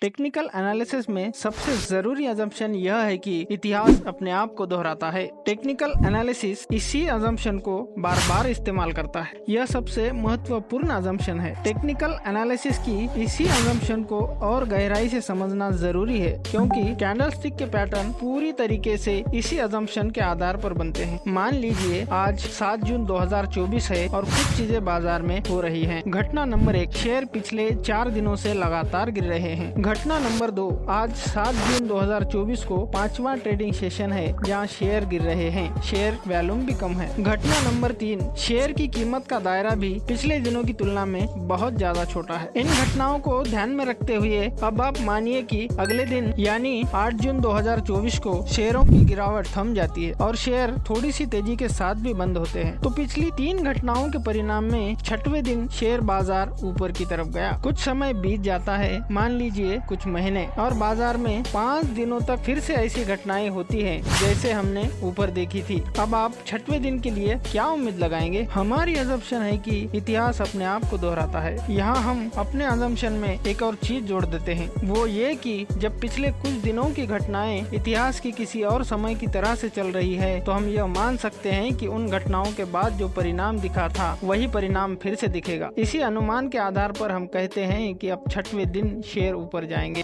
Technical analysis में सबसे जरूरी अजम्पशन यह है कि इतिहास अपने आप को दोहराता है। टेक्निकल एनालिसिस इसी अजम्पशन को बार बार इस्तेमाल करता है। यह सबसे महत्वपूर्ण अजम्पशन है। टेक्निकल एनालिसिस की इसी अजम्पशन को और गहराई से समझना जरूरी है, क्योंकि कैंडलस्टिक के पैटर्न पूरी तरीके से इसी अजम्पशन के आधार पर बनते हैं। मान लीजिए आज 7 जून 2024 है और कुछ चीजें बाजार में हो रही हैं। घटना नंबर 1, शेयर पिछले 4 दिनों से लगातार गिर रहे हैं। घटना नंबर 2, आज 7 जून 2024 को 5वां ट्रेडिंग सेशन है जहां शेयर गिर रहे हैं। शेयर वॉल्यूम भी कम है। घटना नंबर 3, शेयर की कीमत का दायरा भी पिछले दिनों की तुलना में बहुत ज्यादा छोटा है। इन घटनाओं को ध्यान में रखते हुए अब आप मानिए कि अगले दिन यानी 8 जून 2024 को शेयरों की गिरावट थम जाती है और शेयर थोड़ी सी तेजी के साथ भी बंद होते हैं, तो पिछली 3 घटनाओं के परिणाम में 6वें दिन शेयर बाजार ऊपर की तरफ गया। कुछ समय बीत जाता है, मान लीजिए कुछ महीने, और बाजार में 5 दिनों तक फिर से ऐसी घटनाएं होती हैं जैसे हमने ऊपर देखी थी। अब आप 6वें दिन के लिए क्या उम्मीद लगाएंगे? हमारी अजम्पशन है कि इतिहास अपने आप को दोहराता है। यहाँ हम अपने अजम्पशन में एक और चीज जोड़ देते हैं, वो ये कि जब पिछले कुछ दिनों की घटनाएं इतिहास की किसी और समय की तरह से चल रही है, तो हम यह मान सकते हैं कि उन घटनाओं के बाद जो परिणाम दिखा था वही परिणाम फिर से दिखेगा। इसी अनुमान के आधार पर हम कहते हैं कि अब 6वें दिन शेयर ऊपर जाएंगे।